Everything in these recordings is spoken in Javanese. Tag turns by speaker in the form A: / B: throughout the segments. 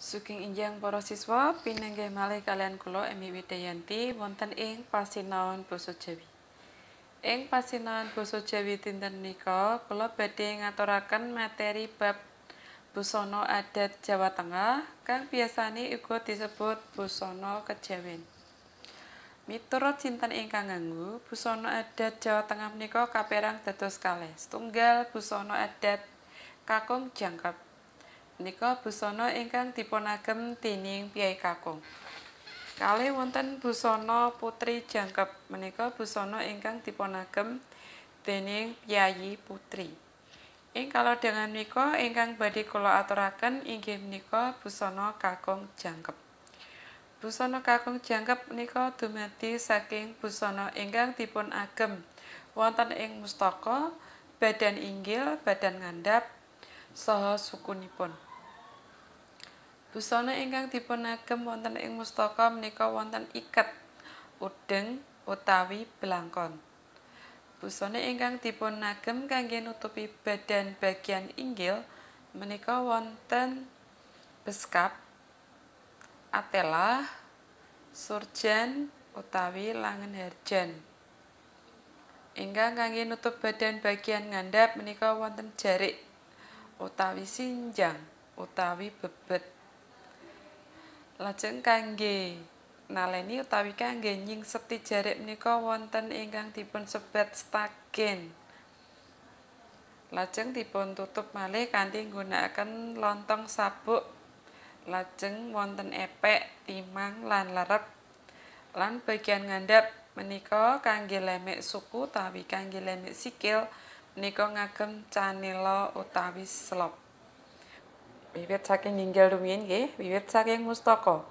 A: Sugeng injang para siswa pinenggih malih kalian kula Emi Widayanti wonten ing pasinaon basa Jawi. Ing pasinaon basa Jawi dinten nika kula badhe ngaturaken materi bab busana adat Jawa Tengah kang biasane uga disebut busana kejawen. Miturut sinten ingkang nganggo busana adat Jawa Tengah menika kapérang dados kalih. Setunggal busana adat Kakung Jangkep. Menika busana ingkang dipunagem déning Piyai Kakung. Kalih wonten busana Putri Jangkep. Menika busana ingkang dipunagem déning Pyayi Putri. Ing kalodhangan menika ingkang badhe kula aturaken inggih menika busana Kakung Jangkep. Busana Kakung Jangkep menika dumadi saking busana ingkang dipun agem wonten ing mustaka, badan inggil, badan ngandhap, saha sukunipun. Busana ingkang dipun agem wonten ing mustaka menika wonten iket, udeng utawi blangkon. Busana ingkang dipun agem kangge nutupi badan bagian inggil menika wonten beskap, atelah, surjan utawi langen harjan. Ingkang kangge nutup badan bagian ngandhap menika wonten jarik utawi sinjang utawi bebet. Lajeng kangge naleni utawi kangge nyingseti jarik menika wonten ingkang dipun sebat stagen. Lajeng dipun tutup malih kanthi nggunakaken lontong sabuk. Lajeng wonten epek, timang lan lerep. Lan bagian ngandhap menika kangge lemek suku utawi kangge lemek sikil menika ngagem canela utawi selop. Wiwit saking inggil rumiyin nggih, wiwit saking mustaka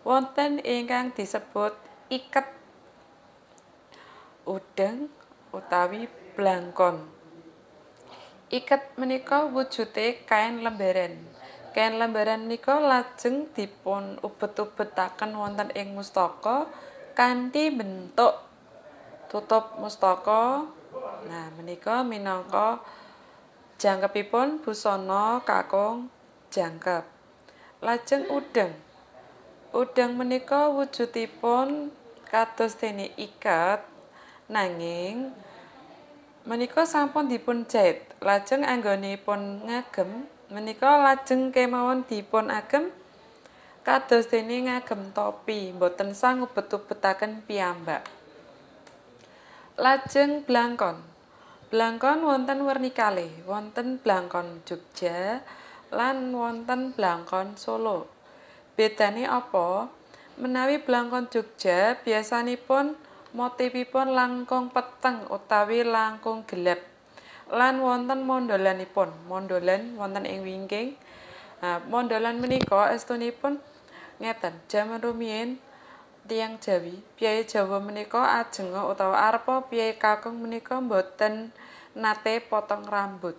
A: wonten ingkang disebut iket, udeng utawi blangkon. Iket menika wujude kain lembaran. Kain lembaran menika lajeng dipun ubet-ubetaken wonten ing mustaka kanthi bentuk tutup mustaka. Nah, menika minangka jangkepipun busana Kakung Jangkep. Lajeng udeng. Udeng menika wujudipun kados dene iket nanging menika sampun dipun jait. Lajeng anggonipun ngagem menika lajeng kemawon dipun agem kados dene ngagem topi, boten sang ubet-ubetaken piyambak. Lajeng blangkon. Blangkon wonten werni kalih, wonten blangkon Jogja lan wonten blangkon Solo. Bedane apa? Menawi blangkon Jogja biasanipun motifipun langkung peteng utawi langkung gelap. Lan wonten mondolanipun. Mondolan wonten ing wingking. Nah, mondolan menika estunipun ngeten, jaman rumiyin tiyang Jawi, Piyai Jawa menika ajenga utawa arepa Piyai Kakung menika boten nate potong rambut.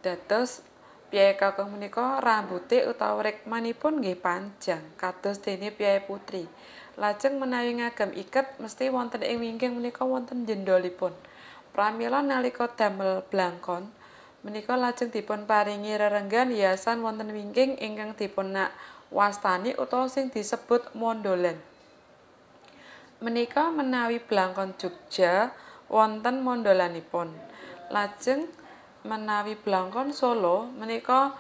A: Dados Piyai Kakung menika rambute utawa rikmanipun nggih panjang kados dene Piyai Putri. Lajeng menawi ngagem iket mesti wonten ing wingking menika wonten jendolipun. Pramila nalika damel blangkon menika lajeng dipun paringi rerenggan hiasan wonten wingking ingkang dipun wastani utawa sing disebut mondolan. Menika menawi blangkon Jogja wonten mondolanipun. Lajeng menawi blangkon Solo menika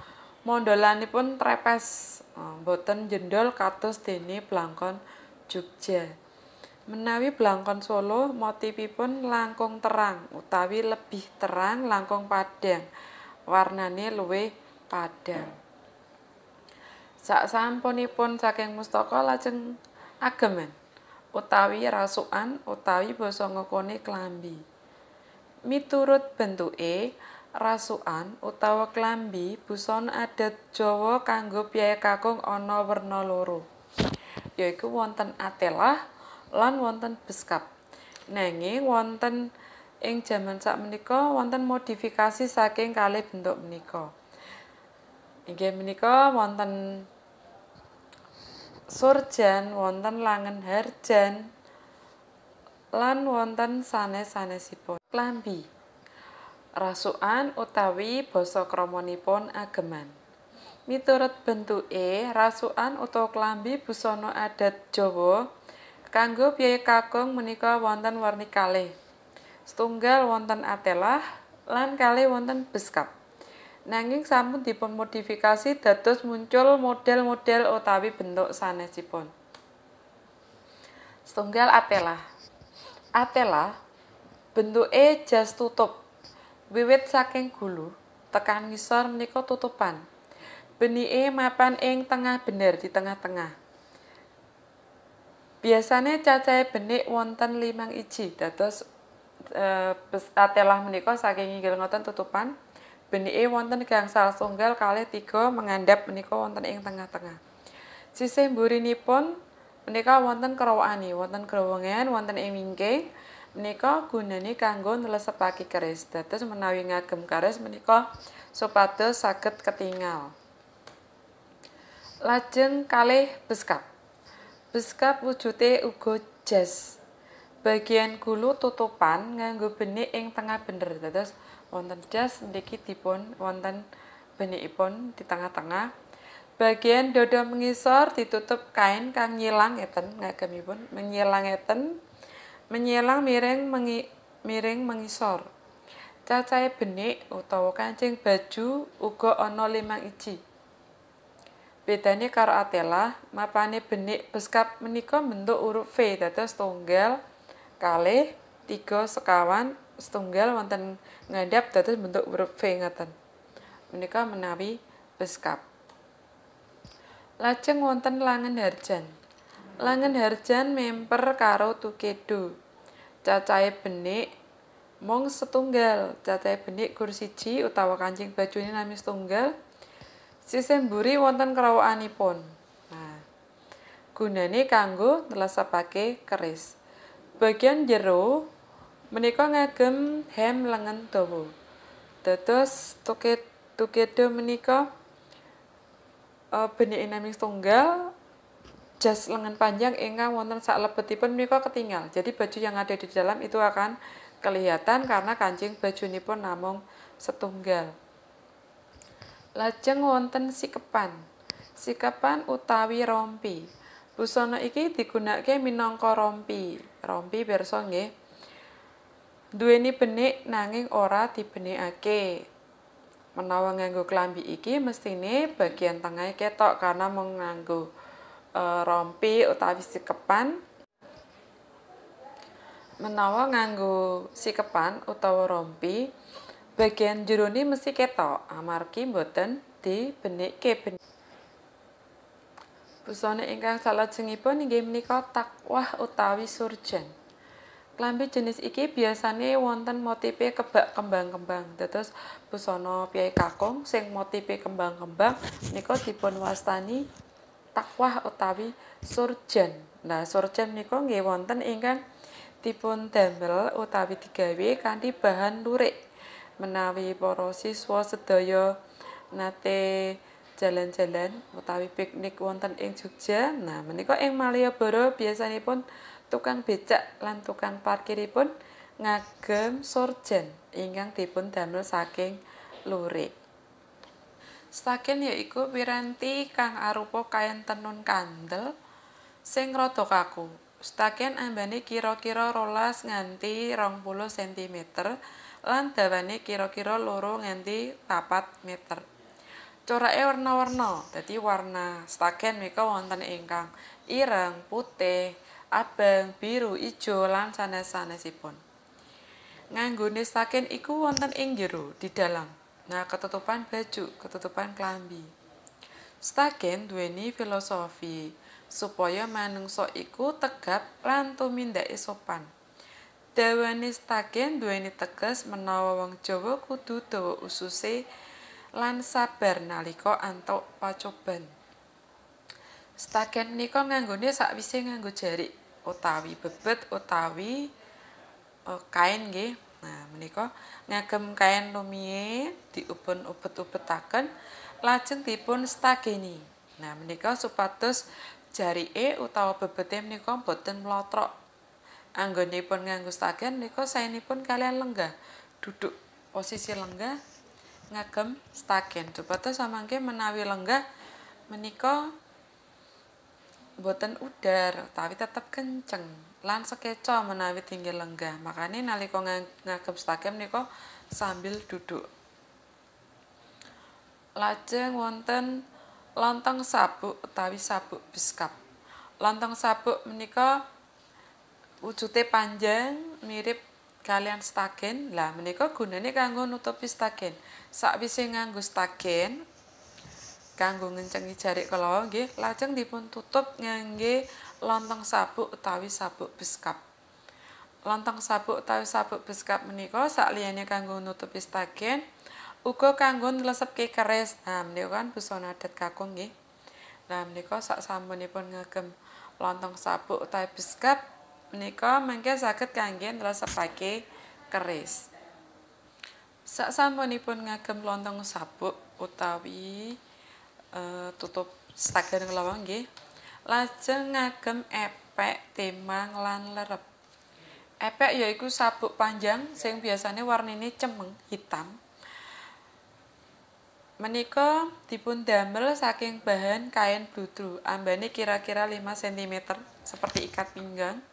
A: mondolanipun trepes, boten jendol kados dene blangkon Jogja. Menawi blangkon Solo motifipun langkung terang utawi lebih terang langkung padhang. Warnane luwih padhang. Sasampunipun saking mustaka lajeng ageman utawi rasukan utawi basa ngokone klambi. Miturut bentuke rasukan utawa klambi busana adat Jawa kanggo Piyai Kakung ana werna loro. Yaiku wonten atelah lan wonten beskap. Nanging wonten ing jaman sakmenika wonten modifikasi saking kalih bentuk menika. Inggih menika wonten surjan, wonten langen harjan, lan wonten sanes-sanesipun. Klambi rasukan utawi basa kramanipun ageman. Miturut bentuke, rasukan utawa klambi busana adat Jawa kanggo piyai kakung menika wonten warni kalih. Setunggal wonten atelah lan kalih wonten beskap. Nanging sampun dipunmodifikasi dados muncul model-model utawi bentuk sanesipun. Setunggal atelah. Atelah bentuke jas tutup. Wiwit saking gulu tekan ngisor menika tutupan. Benike mapan ing tengah bener di tengah-tengah. Biasane cacahe benik wonten 5 iji. Dados atelah menika saking inggil ngoten tutupan. Benike wonten gangsal setunggal kalih 3 mengandhap menika wonten ing tengah-tengah. Sisih mburinipun menika wonten kerowakane, wonten growongan, wonten ing wingking. Menika gunane kanggo nlesepake keris. Dados menawi ngagem keris menika supados saged ketingal. Lajeng kalih beskap. Beskap wujude uga jas. Bagian gulu tutupan nganggo benik ing tengah bener. Dados wonten jas niki dipun wonten benikipun di tengah-tengah. Bagian dada mengisor ditutup kain kang nyilang ngeten ngagemipun, menyilang ngeten. Menyilang miring mengisor. Cacahe benik utawa kancing baju uga ana 5 iji. Bedane karo atelah, mapane benik beskap menika bentuk huruf V dados setunggal, kalih, 3, sekawan, setunggal wonten ngandhap dados bentuk huruf V ngaten. Menika menawi beskap. Lajeng wonten langen harjan. Langen harjan memper karo tukedo. Cacahe benik mung setunggal, cacahe benik gur siji utawa kancing bajune nami setunggal. Sisih mburi wonten kerowokanipun. Nah, gunane kanggo nlesepake keris. Bagian jero menika ngagem hem lengen dawa. Dados tukedo menika benike nami setunggal, jas lengan panjang ingkang wonten saklebetipun menika ketinggal. Jadi baju yang ada di dalam itu akan kelihatan karena kancing bajunipun namung setunggal. Lajeng wonten sikepan. Sikepan utawi rompi. Busana iki digunakake minangka rompi. Rompi pirsa nggih. Duweni benik nanging ora dibenikake. Menawa nganggo klambi iki mestine bagian tengahé ketok karena mung nganggo rompi utawi sikepan. Menawa nganggo sikepan utawa rompi, bagian jerone mesti ketok amargi mboten dibenikke benik. Busana ingkang salajengipun inggih menika takwah utawi surjan. Klambi jenis iki biasane wonten motife kebak kembang-kembang. Dados busana piyai kakung sing motife kembang-kembang menika dipun wastani takwah utawi surjan. Nah, surjan menika nggih wonten ingkang dipun damel utawi digawe kanthi bahan lurik. Menawi para siswa sedaya nate jalan-jalan utawi piknik wonten ing Jogja, nah menika ing Malioboro biasanipun tukang becak lan tukang parkiripun ngagem surjan ingkang dipun damel saking lurik. Staken yaiku piranti kang arupa kain tenun kandel sing rada kaku. Staken ambane kira-kira 12 nganti 20 cm lan dawane kira-kira 2 nganti 4 meter. Corake warna-warna. Dadi warna staken menika wonten ingkang ireng, putih, abang, biru, ijo lan sanes-sanesipun. Nganggone staken iku wonten ing jero di dalam. Nah, ketutupan baju, ketutupan klambi. Staken duweni filosofi supaya manungsa iku tegap lan tumindake sopan. Dawane staken duweni teges menawa wong Jawa kudu dawa ususe lan sabar nalika antuk pacoban. Staken menika nganggone sakwise nganggo jarik utawi bebet utawi kain nggih. Nah, menika ngagem kain lumiye diupun ubet-ubetaken lajeng dipun stageni. Nah, menika supados jarike utawa bebete menika boten mlotrok. Anggonipun nganggo stagen menika saenipun kalian lenggah. Duduk posisi lenggah ngagem stagen supados samangke menawi lenggah menika boten udar tapi tetap kenceng lan sekeca menawi tinggi lenggah. Makanya nalika ngagem stagen menika sambil duduk. Lajeng wonten lontong sabuk utawi sabuk beskap. Lontong sabuk menika wujude panjang mirip kalian stagen. Lah menika gunane kanggo nutupi stagen. Sakwise nganggo stagen kanggo ngencengi jarik kala nggih lajeng dipun tutup ngangge lontong sabuk utawi sabuk beskap. Lontong sabuk utawi sabuk beskap menika sakliyane kanggo nutupi stagen uga kanggo nlesepke keris. Nah menika kan busana adat kakung nggih. Nah menika sak sampunipun ngagem lontong sabuk utawi beskap menika mangke saged kangge nlesepake keris. Sak sampunipun ngagem lontong sabuk utawi tutup stagen kelawang nggih. Lajeng ngagem epek, timang lan lerep. Epek yaiku sabuk panjang sing biasane warnine cemeng hitam. Menika dipun damel saking bahan kain bludru, ambane kira-kira 5 cm seperti ikat pinggang.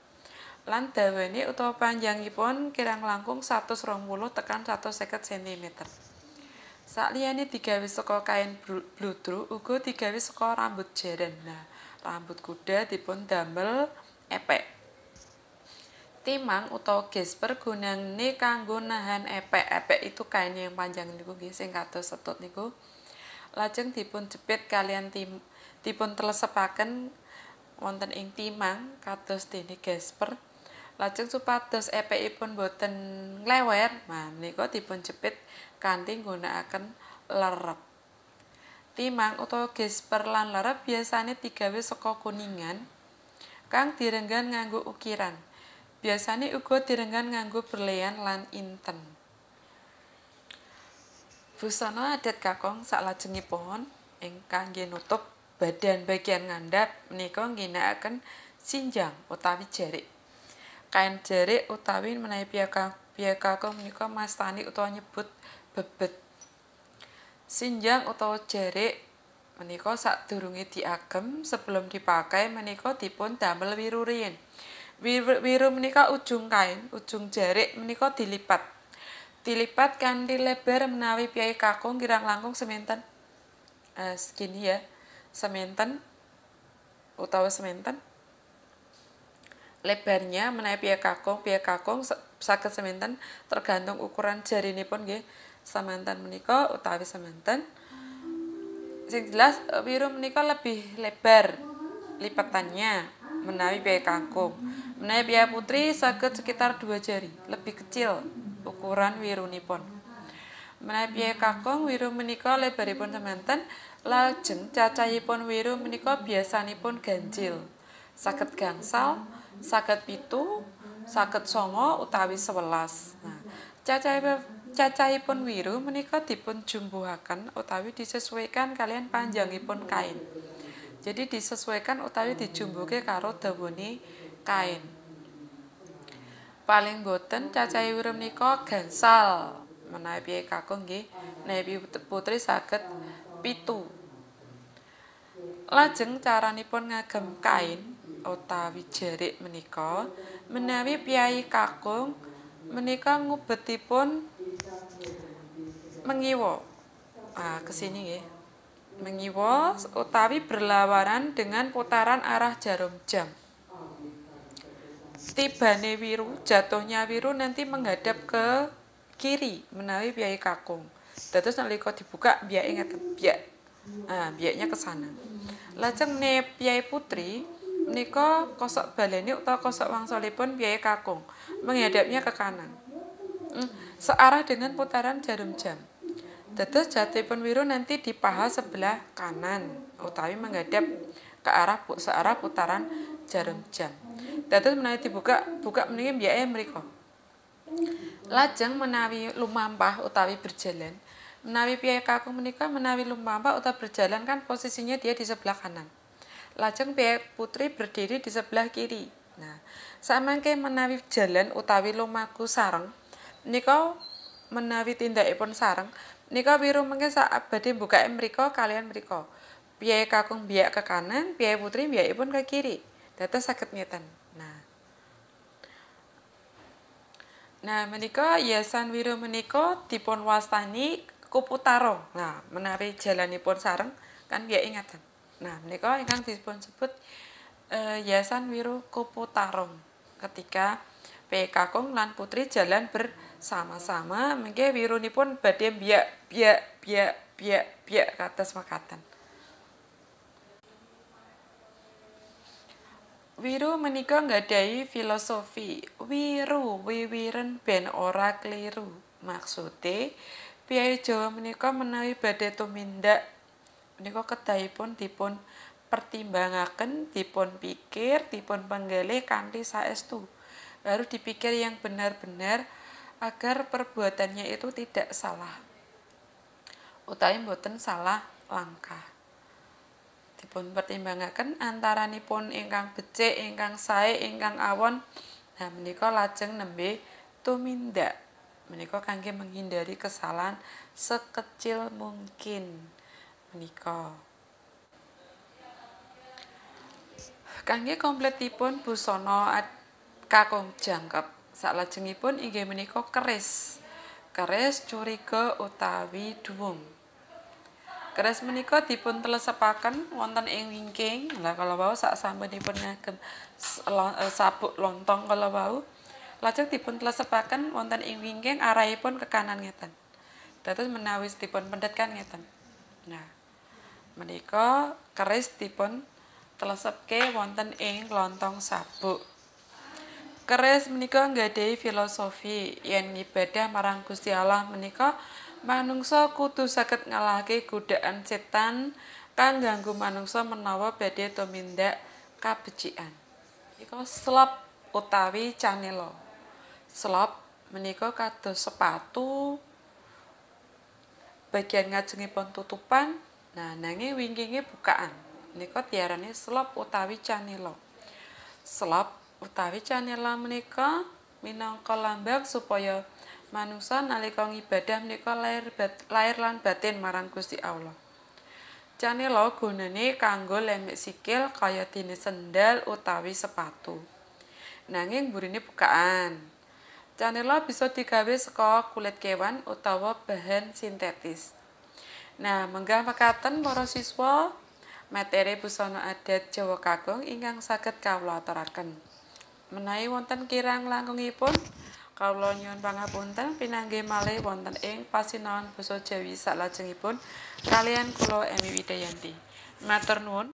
A: Lan dawane utawa panjangipun kirang langkung 120 tekan 150 cm. Sakliyane digawe saka kain bludru uga digawe saka rambut jaran. Nah, rambut kuda dipun damel epek. Timang utawa gesper gunane kanggo nahan epek. Epek itu kain yang panjang niku nggih sing kados setut niku. Lajeng dipun jepit kalian dipun telesepaken wonten ing timang kados dene gesper. Lajeng supados epekipun boten nglewer, nah menika dipun jepit kanthi nggunakaken lerep. Timang utawa gesper lan lerep biasane digawe saka kuningan kang direnggan nganggo ukiran. Biasane uga direnggan nganggo berlian lan inten. Busana adat kakung saklajengipun ingkang nggih nutup badan bagian ngandhap menika ngginakaken sinjang utawi jarik. Kain jarik utawi menawi piyek kakung menika mastani utawa nyebut bebet. Sinjang utawa jarik menika sadurunge diagem sebelum dipakai menika dipun damel wiru riyin. Wiru menika ujung kain, ujung jarik menika dilipat. Dilipat kanthi lebar menawi piyek kakung kirang langkung seminten. Segini ya. Seminten utawa seminten. Lebarnya menawi piyek kakung saged seminten tergantung ukuran jarinipun nggih. Semanten menika utawi semanten. Sing jelas wiru menika lebih lebar lipatannya menawi piyek kakung. Menawi piyek putri saged sekitar 2 jari, lebih kecil ukuran wirunipun. Menawi piyek kakung wiru menika lebaripun semanten, lajeng cacahipun wiru menika biasanipun ganjil. Saged gangsal, saged 7, saged 9 utawi 11. Nah, cacahipun wiru menika dipun jumbuhaken utawi disesuaikan kalian panjangipun kain. Jadi disesuaikan utawi dijumbuke karo dawane kain. Paling boten cacahe wiru menika gangsal. Menawi piyek kakung nggih, menawi putri saged 7. Lajeng caranipun ngagem kain utawi jarik menika menawi piyai kakung menika ngubetipun mengiwa. Kesini nggih. Mengiwa utawi berlawanan dengan putaran arah jarum jam. Tibane wiru, jatuhnya wiru nanti menghadap ke kiri menawi piyai kakung. Dados nalika dibuka biyake ngeten, biyak. Biyaknya ke sana. Lajeng piyai putri menika kosok baleni utawa kosok wangsulipun piyai kakung menghadapnya ke kanan. Searah dengan putaran jarum jam. Dados jatuhipun wiru nanti di paha sebelah kanan utawi menghadap ke searah putaran jarum jam. Dados menawi buka meniki biyake mriku. Lajeng menawi lumampah utawi berjalan, menawi piyai kakung menika menawi lumampah utawi berjalan kan posisinya dia di sebelah kanan. Lajeng piyai putri berdiri di sebelah kiri. Nah, samangke menawi jalan utawi lumaku sareng menika menawi tindakipun sareng Nika wiru mengke sak badhe mbukake mriko kalian mriko. Piye kakung biyak ke kanan, piye putri biyakipun ke kiri. Dados saged ngeten. Nah, menika hiasan wiru menika dipun wastani kupu tarong. Nah, menawi jalanipun sareng kan biyake ngaten. Nah, menika ingkang dipun sebut hiasan wiru kupu tarong. Ketika kakung lan putri jalan bersama-sama, mengke wirunipun badhe biyak kados mekaten. Wiru menika nggadahi filosofi. Wiru wiwiren ben ora kliru. Maksude piyai Jawa menika menawi badhe tumindak menika kedahipun dipun pertimbangaken, dipun pikir, dipun penggalih kanthi saestu. Harus dipikir yang benar-benar agar perbuatannya itu tidak salah. Utawi mboten salah langkah. Dipun pertimbangaken antaranipun ingkang becik, ingkang sae, ingkang awon. Nah, menika lajeng nembe tumindak. Menika kangge menghindari kesalahan sekecil mungkin. Menika. Kangge kompletipun busana kakung jangkep. Salajengipun inggih menika keris. Keris curiga utawi duwung. Keris menika dipun telesepaken wonten ing wingking. Lah kala wau sak sampunipun ngagem sabuk lontong kala wau, lajeng dipun telesepaken wonten ing wingking arahipun ke kanan ngeten. Dados menawi dipun pendet kan ngeten. Nah, menika keris dipun telesepke wonten ing lontong sabuk. Keris menika nggadahi filosofi yen ibadah marang Gusti Allah menika manungsa kudu saged ngalahake godaan setan kang ganggu manungsa menawa badhe tumindak kabecikan. Ika slop utawi canela. Slop menika kados sepatu bagian ngajengipun tutupan. Nah, nanging wingkinge bukaan. Menika diarani slop utawi canela. Slop utawi canela menika minangka lambang supaya manungsa nalika ngibadah menika lahir lan batin marang Gusti Allah. Canela gunane kanggo lemek sikil kaya dene sendal utawi sepatu. Nanging burine bukaan. Canela bisa digawe saka kulit kewan utawa bahan sintetis. Nah, menggah mekaten para siswa materi busana adat Jawa Kakung ingkang saged kawula aturaken. Menawi wonten kirang langkungipun kawula nyuwun pangapunten pinanggih malih wonten ing pasinaon basa Jawi salajengipun kalian kula Emi Widayanti. Matur nuwun.